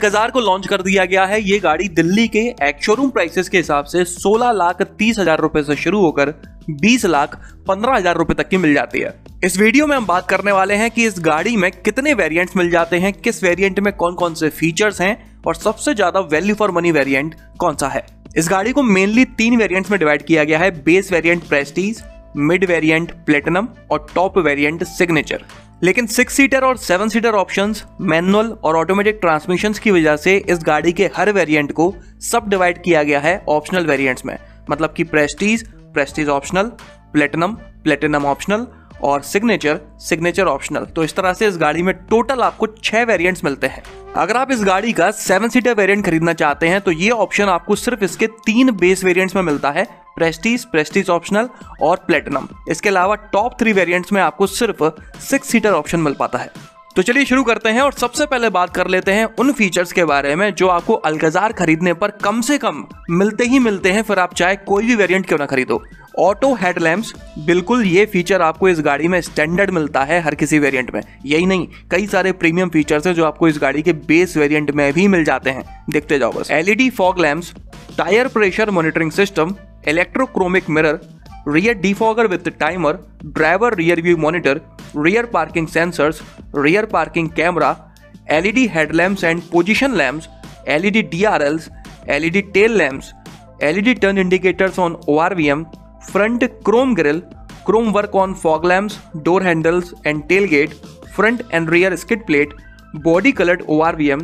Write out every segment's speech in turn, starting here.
Alcazar को launch कर दिया गया है। ये गाड़ी दिल्ली के एक्स शोरूम प्राइसेस के हिसाब से 16,30,000 रुपए से शुरू होकर 20,15,000 रुपए तक की मिल जाती है। इस वीडियो में हम बात करने वाले हैं कि इस गाड़ी में कितने वेरिएंट्स मिल जाते हैं, किस वेरिएंट में कौन कौन से फीचर्स हैं और सबसे ज्यादा वैल्यू फॉर मनी वेरिएंट कौन सा है। इस गाड़ी को मेनली 3 वेरिएंट्स में डिवाइड किया गया है। Base variant Prestige, mid variant platinum और टॉप वेरिएंट सिग्नेचर। लेकिन 6 सीटर और 7 सीटर ऑप्शंस, मैनुअल और ऑटोमेटिक ट्रांसमिशंस की वजह से इस गाड़ी के हर वेरिएंट को सब डिवाइड किया गया है ऑप्शनल वेरिएंट्स में। मतलब कि प्रेस्टीज ऑप्शनल, प्लेटिनम ऑप्शनल और सिग्नेचर ऑप्शनल। तो इस तरह से इस गाड़ी में टोटल आपको 6 वेरिएंट्स मिलते हैं। अगर आप इस गाड़ी का 7 सीटर वेरिएंट खरीदना चाहते हैं तो ये ऑप्शन आपको सिर्फ इसके 3 बेस वेरिएंट्स में मिलता है, प्रेस्टीज ऑप्शनल और प्लेटिनम। इसके अलावा टॉप 3 वेरिएंट्स में आपको सिर्फ 6 सीटर ऑप्शन मिल पाता है। तो चलिए शुरू करते हैं और सबसे पहले बात कर लेते हैं उन फीचर्स के बारे में जो आपको अल्काज़ार खरीदने पर कम से कम मिलते हैं, फिर आप चाहे कोई भी वेरिएंट क्यों ना खरीदो। ऑटो हेडलैम्प्स, बिल्कुल ये फीचर आपको इस गाड़ी में स्टैंडर्ड मिलता है हर किसी वेरिएंट में। यही नहीं, कई सारे प्रीमियम फीचर्स हैं जो आपको इस गाड़ी के बेस वेरिएंट में भी मिल जाते हैं। देखते जाओ बस। LED fog lamps, tyre pressure monitoring system, electrochromic mirror, rear defogger with timer, driver rear view monitor, rear parking sensors, rear parking camera, LED headlamps and position lamps, LED DRLs, LED tail lamps, LED turn indicators on ORVM, front chrome grille, chrome work on fog lamps, door handles and tailgate, front and rear skid plate, body colored ORVM,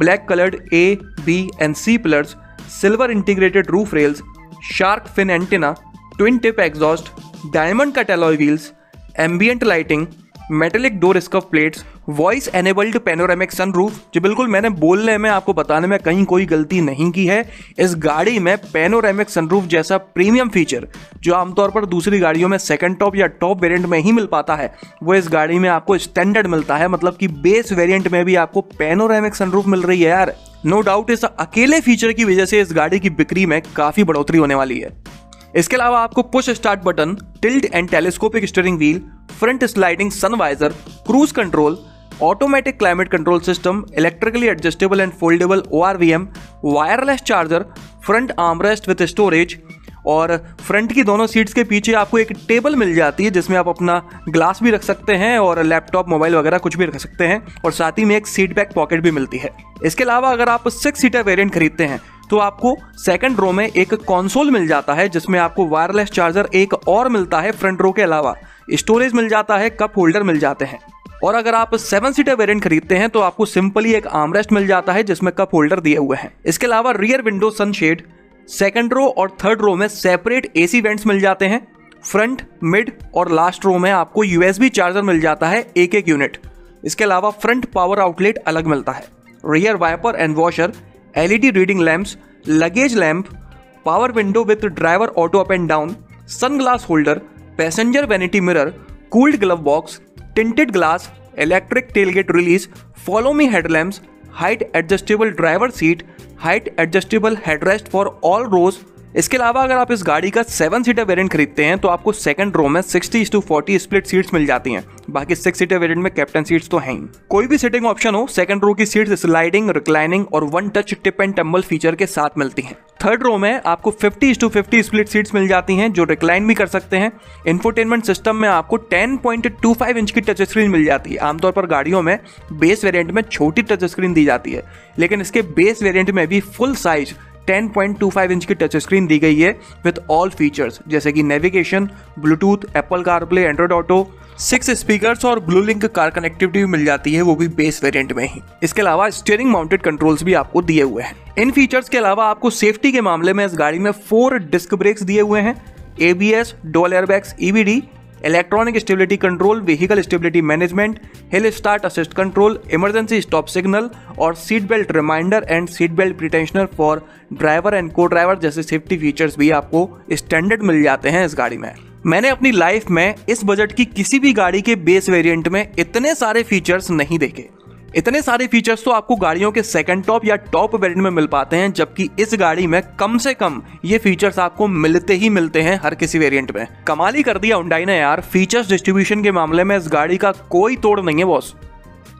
black colored A, B and C pillars, silver integrated roof rails, shark fin antenna, twin tip exhaust, diamond cut alloy wheels, ambient lighting, metallic door scuff plates, voice enabled panoramic sunroof. जो बिल्कुल मैंने बोलने में आपको बताने में कहीं कोई गलती नहीं की है। इस गाड़ी में पैनोरामिक सनरूफ जैसा प्रीमियम फीचर जो आमतौर पर दूसरी गाड़ियों में सेकंड टॉप या टॉप वेरिएंट में ही मिल पाता है, वो इस गाड़ी में आपको स्टैंडर्ड मिलता है। मतलब कि बेस वेरिएंट में भी आपको पैनोरामिक सनरूफ मिल रही है यार। नो डाउट इस अकेले फीचर की वजह से इस गाड़ी की बिक्री में काफी बढ़ोतरी होने वाली है। इसके अलावा आपको push start button, tilt and telescopic steering wheel, front sliding sun visor, cruise control, automatic climate control system, electrically adjustable and foldable ORVM, wireless charger, front armrest with storage और फ्रंट की दोनों सीट्स के पीछे आपको एक टेबल मिल जाती है जिसमें आप अपना ग्लास भी रख सकते हैं और लैपटॉप, मोबाइल वगैरह कुछ भी रख सकते हैं और साथ ही में एक सीट बैक पॉकेट भी मिलती है। इसके अलावा अगर आप 6 सीटर वेरिएंट खरीदते हैं तो आपको सेकंड रो में एक कंसोल मिल जाता है जिसमें आपको वायरलेस चार्जर एक और मिलता है फ्रंट रो के अलावा, स्टोरेज मिल जाता है, कप होल्डर मिल जाते हैं। और अगर आप 7 सीटर वेरिएंट खरीदते हैं तो आपको सिंपली एक आर्मरेस्ट मिल जाता है जिसमें कप होल्डर दिए हुए हैं। इसके अलावा rear window sunshade, second row और थर्ड रो में सेपरेट एसी वेंट्स मिल जाते हैं। फ्रंट, मिड और लास्ट रो में आपको यूएसबी चार्जर मिल जाता है एक यूनिट। इसके अलावा फ्रंट पावर आउटलेट अलग मिलता है। Rear wiper and washer, LED reading lamps, luggage lamp, power window with driver auto up and down, sunglass holder, passenger vanity mirror, cooled glove box, tinted glass, electric tailgate release, follow me headlamps, height adjustable driver seat, height adjustable headrest for all rows. इसके अलावा अगर आप इस गाड़ी का 7 seater variant खरीदते हैं तो आपको सेकंड रो में 60:40 स्प्लिट सीट्स मिल जाती हैं। बाकी 6 सीटर वेरिएंट में कैप्टन सीट्स तो हैं ही। कोई भी सिटिंग ऑप्शन हो, सेकंड रो की सीट्स स्लाइडिंग, रिक्लाइनिंग और one touch tip and tumble feature के साथ मिलती हैं। थर्ड रो में आपको 50:50 स्प्लिट सीट्स मिल जाती हैं जो रिक्लाइन भी कर सकते हैं। इंफोटेनमेंट सिस्टम में आपको 10.25 इंच की टच स्क्रीन मिल जाती है। आमतौर पर गाड़ियों में बेस वेरिएंट में छोटी टच स्क्रीन दी जाती है, लेकिन इसके बेस वेरिएंट में भी फुल साइज 10.25 इंच की टच स्क्रीन दी गई है विद ऑल फीचर्स जैसे कि navigation, Bluetooth, Apple CarPlay, Android auto, 6 speakers और ब्लू लिंक कार कनेक्टिविटी भी मिल जाती है, वो भी बेस वेरिएंट में ही। इसके अलावा स्टीयरिंग माउंटेड कंट्रोल्स भी आपको दिए हुए हैं। इन फीचर्स के अलावा आपको सेफ्टी के मामले में इस गाड़ी में 4 डिस्क ब्रेक्स दिए हुए हैं, ABS, dual airbags, EBD, electronic stability control, vehicle stability management, hill start assist control, emergency stop signal और seat belt reminder and seat belt pretensioner for driver and co driver जैसे safety features भी आपको standard मिल जाते हैं इस गाड़ी में। मैंने अपनी लाइफ में इस बजट की किसी भी गाड़ी के बेस वेरिएंट में इतने सारे फीचर्स नहीं देखे। इतने सारे फीचर्स तो आपको गाड़ियों के सेकंड टॉप या टॉप वेरिएंट में मिल पाते हैं, जबकि इस गाड़ी में कम से कम ये फीचर्स आपको मिलते ही मिलते हैं हर किसी वेरिएंट में। कमाल ही कर दिया हुंडई ने यार, फीचर्स डिस्ट्रीब्यूशन के मामले में इस गाड़ी का कोई तोड़ नहीं है बॉस।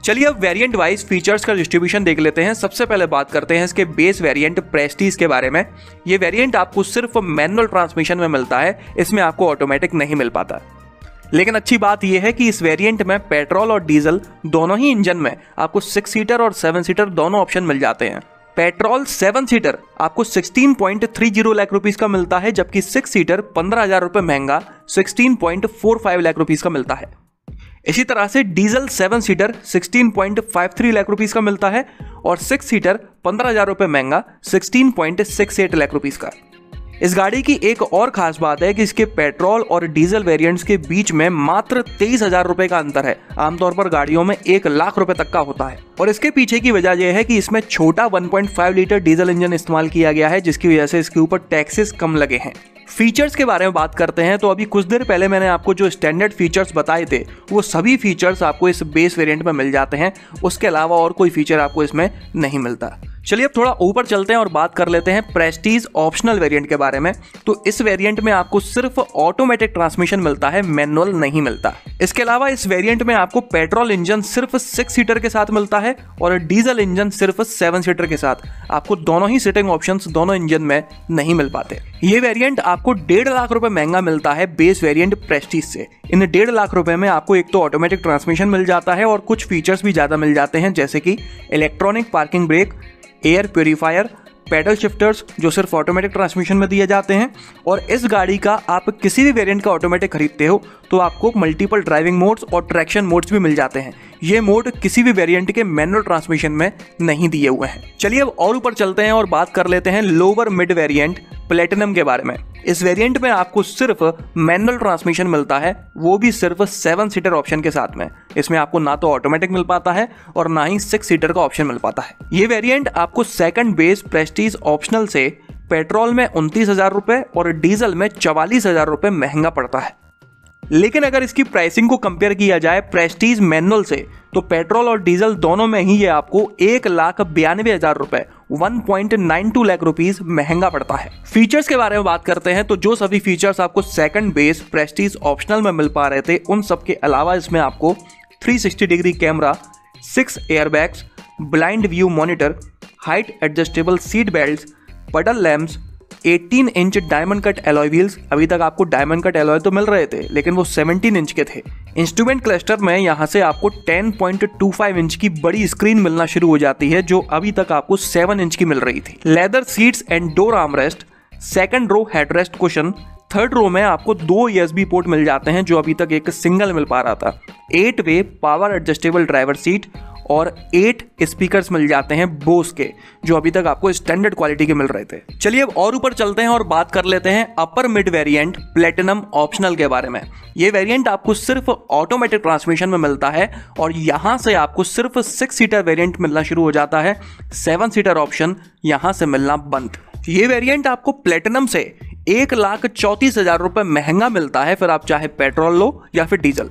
चलिए अब वेरिएंट वाइज फीचर्स का डिस्ट्रीब्यूशन देख लेते हैं। सबसे पहले बात करते हैं इसके बेस वेरिएंट प्रेस्टीज के बारे में। ये वेरिएंट आपको सिर्फ मैनुअल ट्रांसमिशन में मिलता है, इसमें आपको ऑटोमेटिक नहीं मिल पाता। लेकिन अच्छी बात यह है कि इस वेरिएंट में पेट्रोल और डीजल दोनों ही इंजन में आपको 6 सीटर और 7 सीटर दोनों ऑप्शन मिल जाते हैं। पेट्रोल 7 सीटर आपको 16.30 लाख रुपीस का मिलता है, जबकि 6 सीटर 15,000 रुपए महंगा 16.45 लाख रुपीस का मिलता है। इसी तरह से डीजल 7 सीटर 16.53 लाख रुपीस का मिलता है और 6 सीटर 15,000 रुपए महंगा 16.68 लाख रुपीस का। इस गाड़ी की एक और खास बात है कि इसके पेट्रोल और डीजल वेरिएंट्स के बीच में मात्र 23,000 रुपए का अंतर है। आमतौर पर गाड़ियों में 1 लाख रुपए तक का होता है और इसके पीछे की वजह यह है कि इसमें छोटा 1.5 लीटर डीजल इंजन इस्तेमाल किया गया है, जिसकी वजह से इसके ऊपर टैक्सेस कम लगे हैं। फीचर्स के बारे में बात करते हैं तो अभी कुछ देर पहले मैंने आपको जो स्टैंडर्ड फीचर्स बताए थे वो सभी फीचर्स आपको इस बेस वेरिएंट में मिल जाते हैं। उसके अलावा और कोई फीचर आपको इसमें नहीं मिलता। चलिए अब थोड़ा ऊपर चलते हैं और बात कर लेते हैं प्रेस्टीज ऑप्शनल वेरिएंट के बारे में। तो इस वेरिएंट में आपको सिर्फ ऑटोमेटिक ट्रांसमिशन मिलता है, मैनुअल नहीं मिलता। इसके अलावा इस वेरिएंट में आपको पेट्रोल इंजन सिर्फ 6 सीटर के साथ मिलता है और डीजल इंजन सिर्फ 7 सीटर के साथ। आपको दोनों ही सीटिंग ऑप्शंस दोनों इंजन में नहीं मिल पाते। ये वेरिएंट आपको 1.5 लाख रुपए महंगा मिलता है बेस वेरिएंट प्रेस्टीज से। इन 1.5 लाख रुपए में आपको एक तो ऑटोमेटिक ट्रांसमिशन मिल जाता है और कुछ फीचर्स भी ज्यादा मिल जाते हैं, जैसे कि electronic parking brake, air purifier, paddle shifters जो सिर्फ ऑटोमेटिक ट्रांसमिशन में दिए जाते हैं। और इस गाड़ी का आप किसी भी वेरिएंट का ऑटोमेटिक खरीदते हो तो आपको मल्टीपल ड्राइविंग मोड्स और ट्रैक्शन मोड्स भी मिल जाते हैं। ये मोड किसी भी वेरिएंट के मैनुअल ट्रांसमिशन में नहीं दिए हुए हैं। चलिए अब और ऊपर चलते हैं और बात कर लेते हैं लोअर मिड वेरिएंट प्लेटिनम के बारे में। इस वेरिएंट में आपको सिर्फ मैनुअल ट्रांसमिशन मिलता है, वो भी सिर्फ 7 सीटर ऑप्शन के साथ में। इसमें आपको ना तो ऑटोमेटिक मिल पाता है और ना ही 6 सीटर का ऑप्शन मिल पाता है। ये वेरिएंट आपको सेकंड बेस प्रेस्टीज ऑप्शनल से पेट्रोल में 29,000 रुपए और डीजल में 44,000 रुपए महंगा पड़ता है। लेकिन अगर इसकी प्राइसिंग को कंपेयर किया जाए प्रेस्टीज मैनुअल से तो पेट्रोल और डीजल दोनों में ही ये आपको 1,92,000 रुपए 1.92 लाख रुपीस महंगा पड़ता है। फीचर्स के बारे में बात करते हैं तो जो सभी फीचर्स आपको सेकंड बेस प्रेस्टीज ऑप्शनल में मिल पा रहे थे उन सब के अलावा इसमें आपको 360 degree camera, 6 airbags, blind view monitor, height adjustable seat belt, puddle lamps, 18 inch diamond cut alloy wheels. अभी तक आपको डायमंड कट एलॉय तो मिल रहे थे लेकिन वो 17 इंच के थे। इंस्ट्रूमेंट क्लस्टर में यहाँ से आपको 10.25 इंच की बड़ी स्क्रीन मिलना शुरू हो जाती है, जो अभी तक आपको 7 इंच की मिल रही थी। Leather seats and door armrest, second row headrest cushion, third row में आपको 2 USB पोर्ट मिल जाते हैं जो अभी तक एक सिंगल मिल पा रहा था। 8 वे पावर एडजस्टेबल ड्राइवर सीट और 8 स्पीकर्स मिल जाते हैं बोस के, जो अभी तक आपको स्टैंडर्ड क्वालिटी के मिल रहे थे। चलिए अब और ऊपर चलते हैं और बात कर लेते हैं upper mid variant platinum optional के बारे में। ये वेरिएंट आपको सिर्फ ऑटोमेटिक ट्रांसमिशन में मिलता है और यहां से आपको सिर्फ 6 सीटर वेरिएंट मिलना शुरू हो जाता है। 7 सीटर ऑप्शन यहां से मिलना बंद। ये वेरिएंट आपको प्लेटिनम से 1,34,000 रुपए महंगा मिलता है, फिर आप चाहे पेट्रोल लो या फिर डीजल।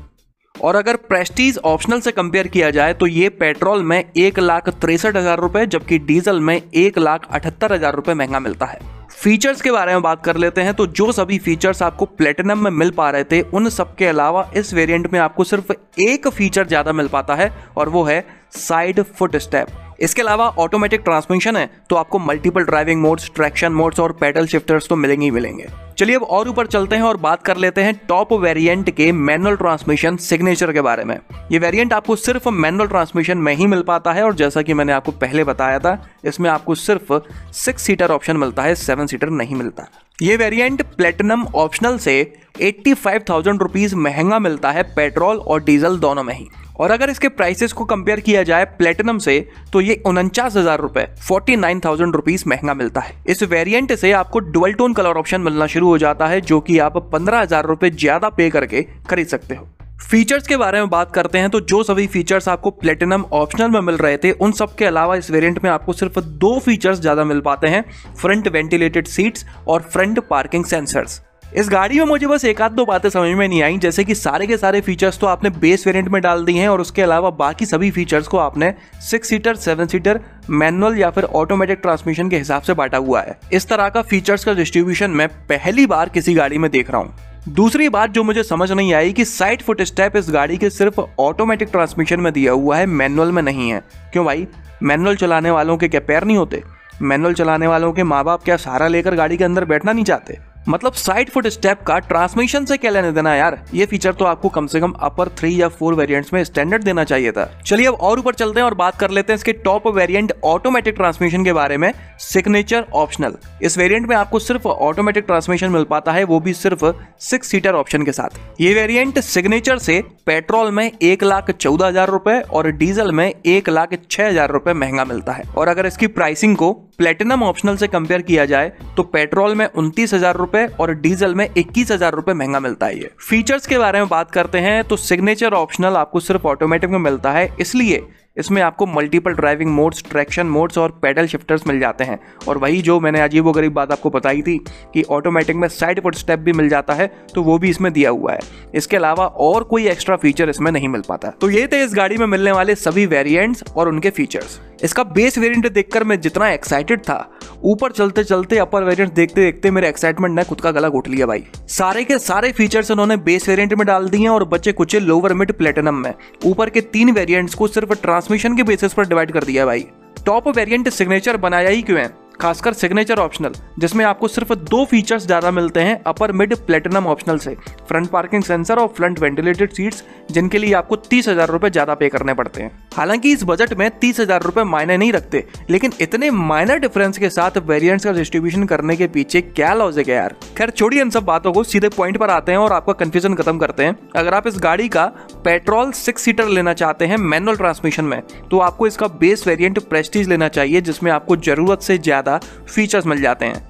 और अगर प्रेस्टीज ऑप्शनल से कंपेयर किया जाए तो ये पेट्रोल में 1,63,000 रुपए जबकि डीजल में 1,78,000 रुपए महंगा मिलता है। फीचर्स के बारे में बात कर लेते हैं तो जो सभी फीचर्स आपको प्लेटिनम में मिल पा रहे थे उन सब के अलावा इस वेरिएंट में आपको सिर्फ एक फीचर ज्यादा मिल पाता है और वो है साइड फुट स्टेप। इसके अलावा ऑटोमेटिक ट्रांसमिशन है तो आपको multiple driving modes, traction modes और पैडल शिफ्टर्स तो मिलेंगे ही मिलेंगे। चलिए अब और ऊपर चलते हैं और बात कर लेते हैं टॉप वेरिएंट के मैनुअल ट्रांसमिशन सिग्नेचर के बारे में। ये वेरिएंट आपको सिर्फ मैनुअल ट्रांसमिशन में ही मिल पाता है और जैसा कि मैंने आपको पहले बताया था इसमें आपको सिर्फ 6 सीटर ऑप्शन मिलता है, 7 सीटर नहीं मिलता। ये वेरिएंट प्लेटिनम ऑप्शनल से 85,000 रुपीज महंगा मिलता है पेट्रोल और डीजल दोनों में ही। और अगर इसके प्राइसेस को कंपेयर किया जाए प्लेटिनम से तो ये 49,000 रुपए 49,000 रुपीज महंगा मिलता है। इस वेरिएंट से आपको डुअल टोन कलर ऑप्शन मिलना शुरू हो जाता है जो कि आप 15,000 रुपए ज्यादा पे करके खरीद सकते हो। फीचर्स के बारे में बात करते हैं तो जो सभी फीचर्स आपको प्लेटिनम ऑप्शनल में मिल रहे थे उन सब के अलावा इस वेरिएंट में आपको सिर्फ 2 फीचर्स ज्यादा मिल पाते हैं, फ्रंट वेंटिलेटेड सीट्स और फ्रंट पार्किंग सेंसर्स। इस गाड़ी में मुझे बस एक आध दो बातें समझ में नहीं आई, जैसे कि सारे के सारे फीचर्स तो आपने बेस वेरिएंट में डाल दिए हैं और उसके अलावा बाकी सभी फीचर्स को आपने 6 सीटर, 7 सीटर, मैनुअल या फिर ऑटोमेटिक ट्रांसमिशन के हिसाब से बांटा हुआ है। इस तरह का फीचर्स का डिस्ट्रीब्यूशन मैं पहली बार किसी गाड़ी में देख रहा हूँ। दूसरी बात जो मुझे समझ नहीं आई कि साइड फुट स्टेप इस गाड़ी के सिर्फ ऑटोमेटिक ट्रांसमिशन में दिया हुआ है, मैनुअल में नहीं है। क्यों भाई, मैनुअल चलाने वालों के क्या पैर नहीं होते? मैनुअल चलाने वालों के माँ बाप क्या सहारा लेकर गाड़ी के अंदर बैठना नहीं चाहते? मतलब साइड फुट स्टेप का ट्रांसमिशन से क्या लेने देना यार। ये फीचर तो आपको कम से कम अपर 3 या 4 वेरिएंट्स में स्टैंडर्ड देना चाहिए था। चलिए अब और ऊपर चलते हैं और बात कर लेते हैं इसके टॉप वेरिएंट ऑटोमेटिक ट्रांसमिशन के बारे में, सिग्नेचर ऑप्शनल। इस वेरिएंट में आपको सिर्फ ऑटोमेटिक ट्रांसमिशन मिल पाता है, वो भी सिर्फ 6 सीटर ऑप्शन के साथ। ये वेरिएंट सिग्नेचर से पेट्रोल में 1,14,000 रुपए और डीजल में 1,06,000 रुपए महंगा मिलता है। और अगर इसकी प्राइसिंग को प्लेटिनम ऑप्शनल से कंपेयर किया जाए तो पेट्रोल में 29,000 रुपए और डीजल में 21,000 रुपए महंगा मिलता है। ये फीचर्स के बारे में बात करते हैं तो सिग्नेचर ऑप्शनल आपको सिर्फ ऑटोमेटिक में मिलता है, इसलिए इसमें आपको multiple driving modes, traction modes और पेडल शिफ्टर्स मिल जाते हैं। और वही जो मैंने अजीबोगरीब बात आपको बताई थी कि ऑटोमेटिक में साइड फुट स्टेप भी मिल जाता है, तो वो भी इसमें दिया हुआ है। इसके अलावा और कोई एक्स्ट्रा फीचर इसमें नहीं मिल पाता। तो ये थे इस गाड़ी में मिलने वाले सभी वेरिएंट्स और उनके फीचर्स। इसका बेस वेरिएंट देखकर मैं जितना एक्साइटेड था, ऊपर चलते चलते अपर वेरिएंट देखते देखते मेरे एक्साइटमेंट ने खुद का गला घोट लिया भाई। सारे के सारे फीचर्स उन्होंने बेस वेरिएंट में डाल दिए और बचे कुछ लोअर मिड प्लेटिनम में। ऊपर के 3 वेरिएंट्स को सिर्फ ट्रांसमिशन के बेसिस पर डिवाइड कर दिया भाई। टॉप वेरिएंट सिग्नेचर बनाया ही क्यों है, खासकर सिग्नेचर ऑप्शनल, जिसमें आपको सिर्फ 2 फीचर्स ज्यादा मिलते हैं अपर मिड प्लेटिनम ऑप्शनल से, फ्रंट पार्किंग सेंसर और फ्रंट वेंटिलेटेड सीट्स, जिनके लिए आपको 30,000 रुपए ज्यादा पे करने पड़ते हैं। हालांकि इस बजट में 30,000 रुपए मायने नहीं रखते, लेकिन इतने माइनर डिफरेंस के साथ वेरिएंट्स का डिस्ट्रीब्यूशन करने के पीछे क्या लॉजिक है यार। खैर छोड़िए इन सब बातों को, सीधे पॉइंट पर आते हैं और आपका कंफ्यूजन खत्म करते हैं। अगर आप इस गाड़ी का पेट्रोल 6 सीटर लेना चाहते हैं मैनुअल ट्रांसमिशन में, तो आपको इसका बेस वेरिएंट प्रेस्टीज लेना चाहिए, जिसमें आपको जरूरत से ज्यादा फीचर्स मिल जाते हैं,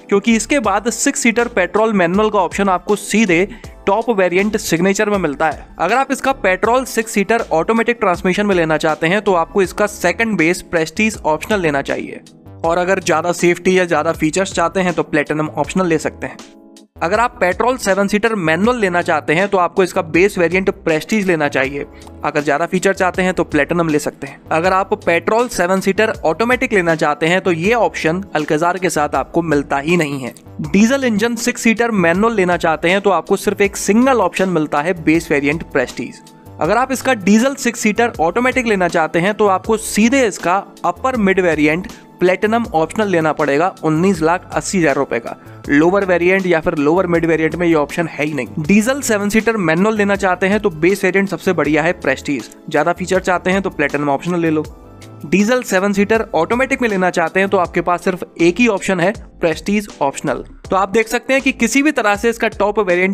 क्योंकि इसके बाद 6 सीटर पेट्रोल मैनुअल का ऑप्शन आपको सीधे टॉप वेरिएंट सिग्नेचर में मिलता है। अगर आप इसका पेट्रोल 6 सीटर ऑटोमेटिक ट्रांसमिशन में लेना चाहते हैं तो आपको इसका सेकंड बेस प्रेस्टीज ऑप्शनल लेना चाहिए, और अगर ज्यादा सेफ्टी या ज्यादा फीचर्स चाहते हैं तो प्लेटिनम ऑप्शनल ले सकते हैं। अगर आप पेट्रोल 7 सीटर मैनुअल लेना चाहते हैं तो आपको इसका बेस वेरिएंट प्रेस्टीज लेना चाहिए। अगर ज्यादा फीचर चाहते हैं तो प्लेटिनम ले सकते हैं। अगर आप पेट्रोल 7 सीटर ऑटोमेटिक लेना चाहते हैं तो ये ऑप्शन अल्कजार के साथ आपको मिलता ही नहीं है। डीजल इंजन 6 सीटर मैनुअल लेना चाहते हैं तो आपको सिर्फ एक सिंगल ऑप्शन मिलता है, बेस वेरिएंट प्रेस्टीज। अगर आप इसका डीजल 6 सीटर ऑटोमेटिक लेना चाहते हैं तो आपको सीधे इसका upper mid variant platinum optional लेना पड़ेगा 19,80,000 रुपए का। लोअर वेरिएंट या फिर लोअर मिड वेरिएंट में ये ऑप्शन है ही नहीं। डीजल 7 सीटर मैनुअल लेना चाहते हैं तो बेस वेरिएंट सबसे बढ़िया है प्रेस्टीज। ज्यादा फीचर चाहते हैं तो प्लेटिनम ऑप्शनल ले लो। डीजल 7 सीटर ऑटोमेटिक में लेना चाहते हैं तो आपके पास सिर्फ एक ही ऑप्शन है, प्रेस्टीज ऑप्शनल। तो आप देख सकते हैं कि किसी भी तरह से इसका टॉप वेरिएंट